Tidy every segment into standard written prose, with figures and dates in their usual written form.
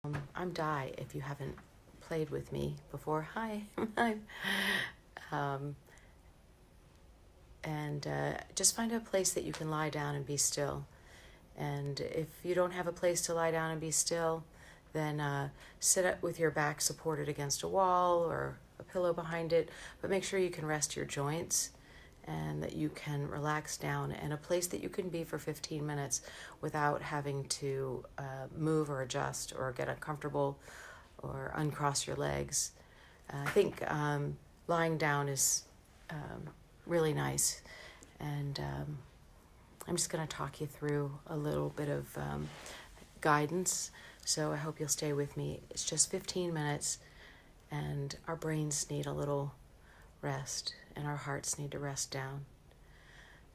I'm Di, if you haven't played with me before. Hi. Hi. Um, and just find a place that you can lie down and be still. And if you don't have a place to lie down and be still, then sit up with your back supported against a wall or a pillow behind it. But make sure you can rest your joints and that you can relax down, and a place that you can be for 15 minutes without having to move or adjust or get uncomfortable or uncross your legs. I think lying down is really nice, and I'm just going to talk you through a little bit of guidance, so I hope you'll stay with me. It's just 15 minutes, and our brains need a little rest, and our hearts need to rest down.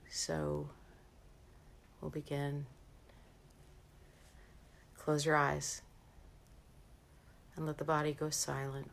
So we'll begin. Close your eyes and let the body go silent.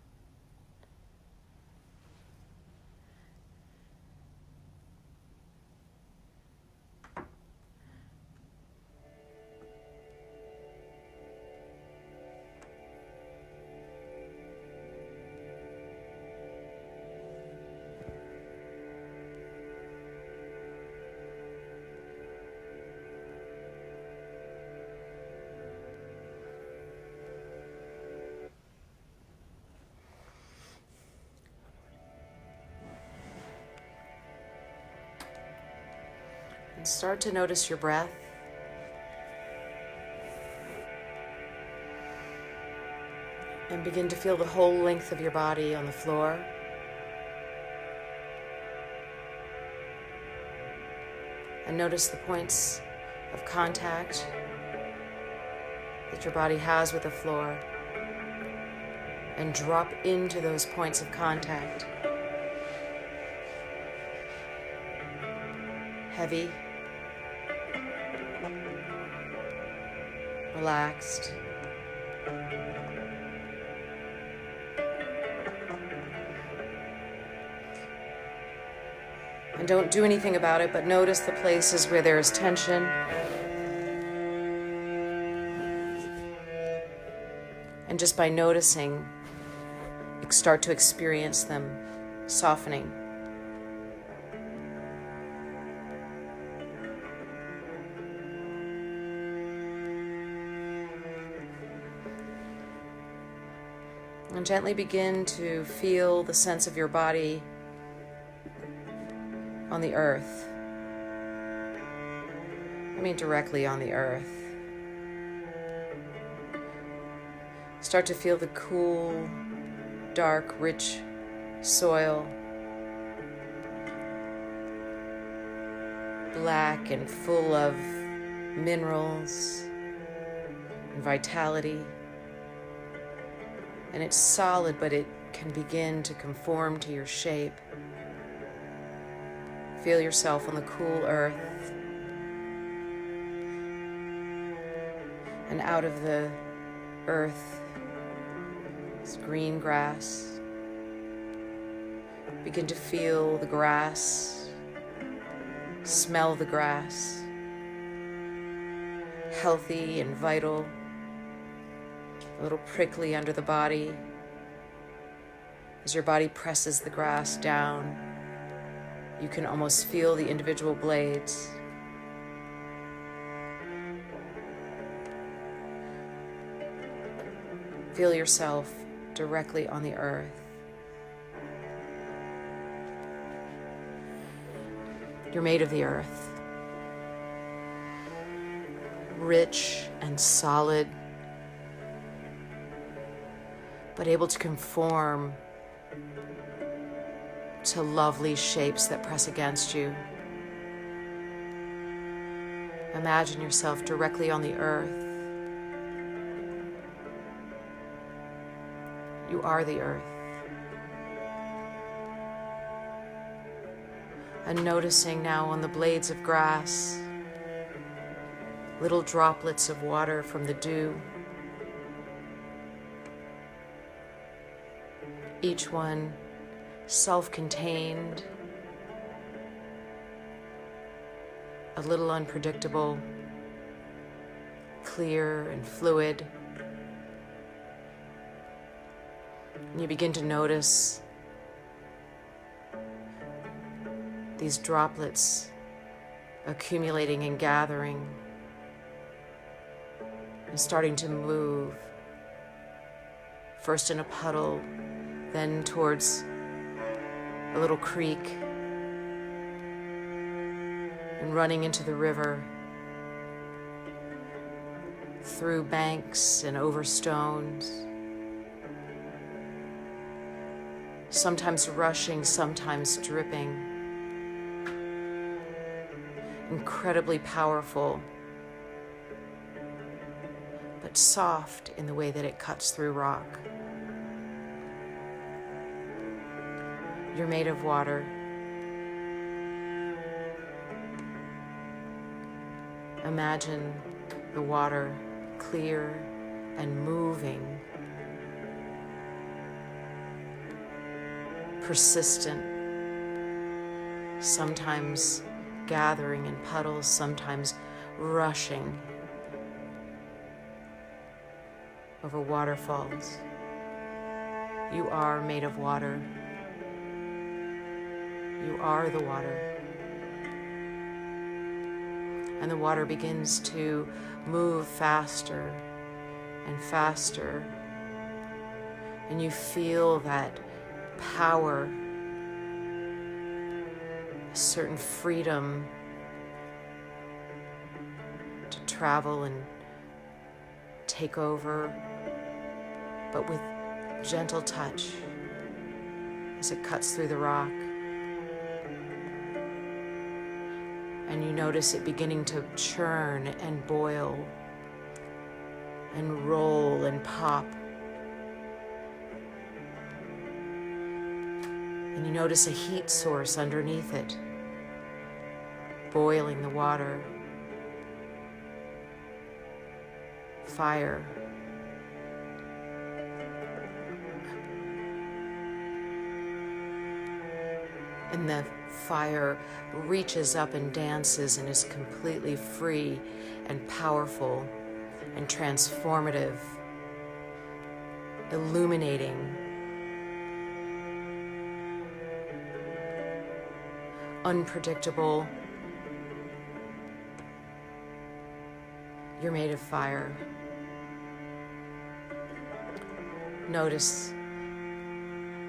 And start to notice your breath. And begin to feel the whole length of your body on the floor. And notice the points of contact that your body has with the floor. And drop into those points of contact. Heavy. Relaxed. And don't do anything about it, but notice the places where there is tension. And just by noticing, start to experience them softening. And gently begin to feel the sense of your body on the earth. I mean directly on the earth. Start to feel the cool, dark, rich soil. Black and full of minerals and vitality. And it's solid, but it can begin to conform to your shape. Feel yourself on the cool earth. And out of the earth is green grass. Begin to feel the grass, smell the grass, healthy and vital. A little prickly under the body. As your body presses the grass down, you can almost feel the individual blades. Feel yourself directly on the earth. You're made of the earth. Rich and solid, but able to conform to lovely shapes that press against you. Imagine yourself directly on the earth. You are the earth. And noticing now on the blades of grass, little droplets of water from the dew. Each one self-contained, a little unpredictable, clear and fluid, And you begin to notice these droplets accumulating and gathering and starting to move, first in a puddle, then towards a little creek, and running into the river, through banks and over stones, sometimes rushing, sometimes dripping. Incredibly powerful, but soft in the way that it cuts through rock. You're made of water. Imagine the water clear and moving, persistent, sometimes gathering in puddles, sometimes rushing over waterfalls. You are made of water. You are the water. And the water begins to move faster and faster. And you feel that power, a certain freedom to travel and take over, but with gentle touch as it cuts through the rock. And you notice it beginning to churn and boil and roll and pop. And you notice a heat source underneath it, boiling the water. Fire. And the fire reaches up and dances and is completely free and powerful and transformative, illuminating, unpredictable. You're made of fire. Notice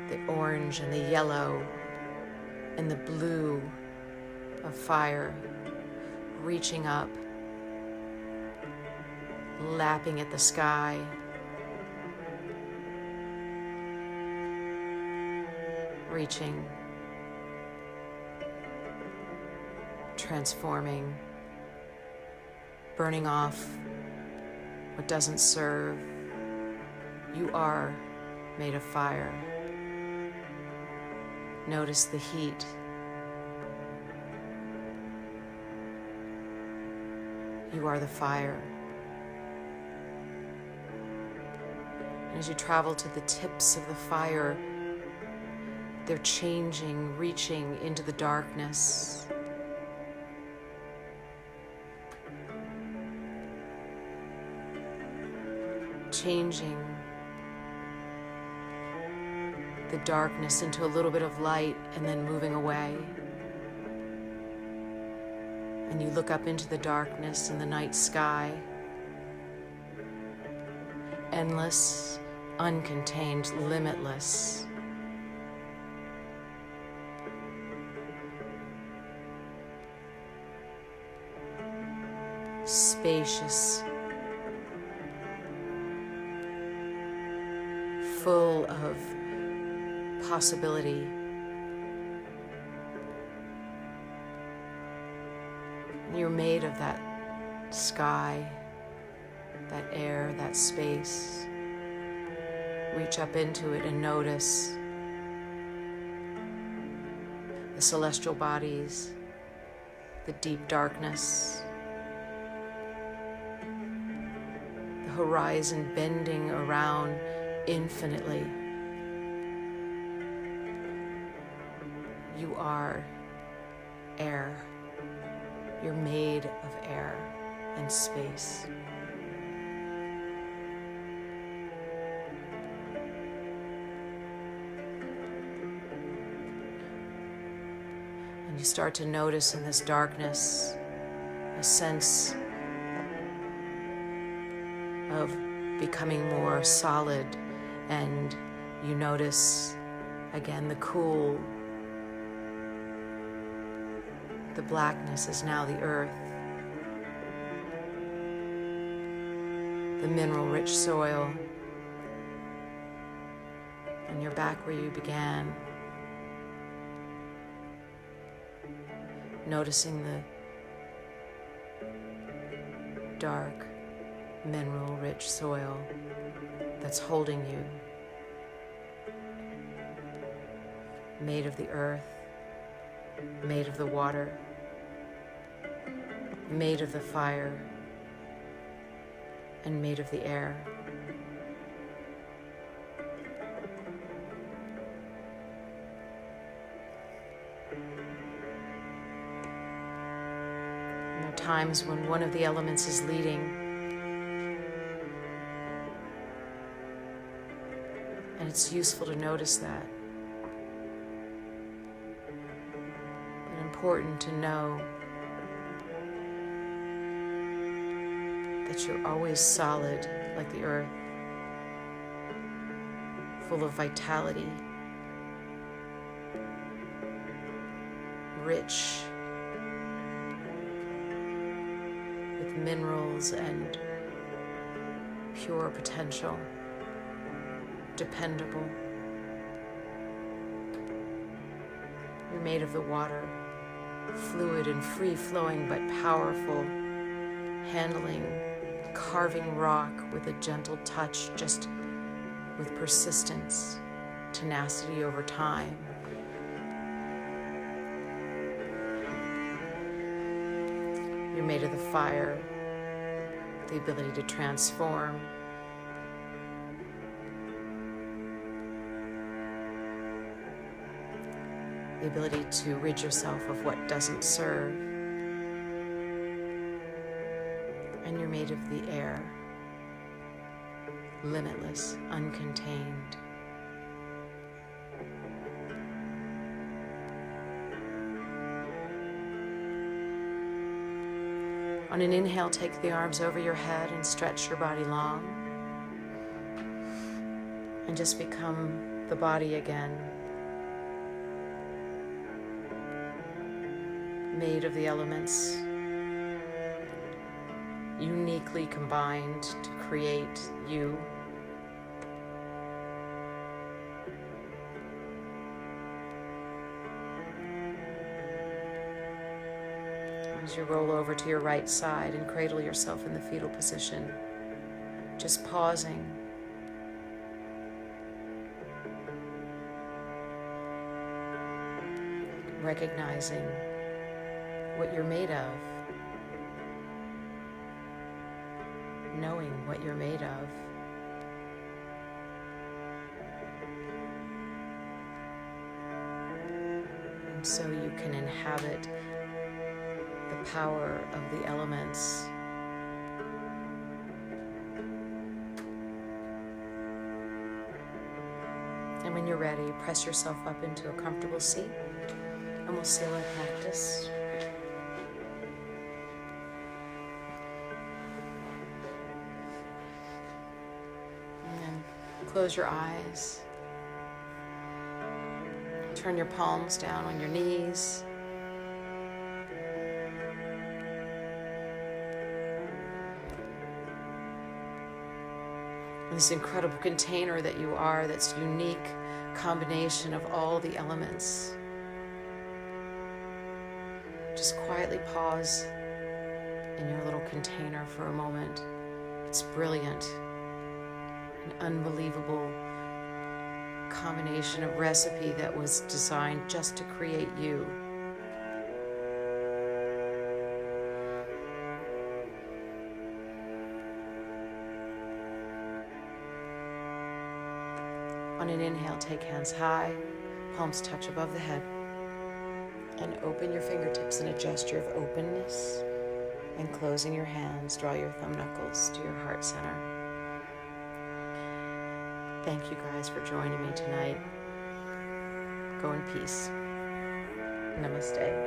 the orange and the yellow and the blue of fire reaching up, lapping at the sky, reaching, transforming, burning off what doesn't serve. You are made of fire. Notice the heat. You are the fire. And as you travel to the tips of the fire, they're changing, reaching into the darkness. Changing the darkness into a little bit of light and then moving away. And you look up into the darkness in the night sky. Endless, uncontained, limitless. Spacious. Full of possibility. You're made of that sky, that air, that space. Reach up into it and notice the celestial bodies, the deep darkness, the horizon bending around infinitely. You are air. You're made of air and space. And you start to notice in this darkness a sense of becoming more solid, and you notice again the cool. The blackness is now the earth, the mineral-rich soil, and you're back where you began, noticing the dark, mineral-rich soil that's holding you, made of the earth, made of the water, made of the fire, and made of the air. And there are times when one of the elements is leading, and it's useful to notice that. Important to know that you're always solid like the earth, full of vitality, rich with minerals and pure potential, dependable. You're made of the water, fluid and free-flowing but powerful, handling, carving rock with a gentle touch, just with persistence, tenacity over time. You're made of the fire, the ability to transform, the ability to rid yourself of what doesn't serve. And you're made of the air, limitless, uncontained. On an inhale, take the arms over your head and stretch your body long. And just become the body again. Made of the elements, uniquely combined to create you. As you roll over to your right side and cradle yourself in the fetal position, just pausing. Recognizing what you're made of, knowing what you're made of. And so you can inhabit the power of the elements. And when you're ready, press yourself up into a comfortable seat, and we'll seal our practice. Close your eyes. Turn your palms down on your knees. And this incredible container that you are, that's unique combination of all the elements. Just quietly pause in your little container for a moment. It's brilliant. An unbelievable combination of recipe that was designed just to create you. On an inhale, take hands high, palms touch above the head, and open your fingertips in a gesture of openness. And closing your hands, draw your thumb knuckles to your heart center. Thank you guys for joining me tonight. Go in peace. Namaste.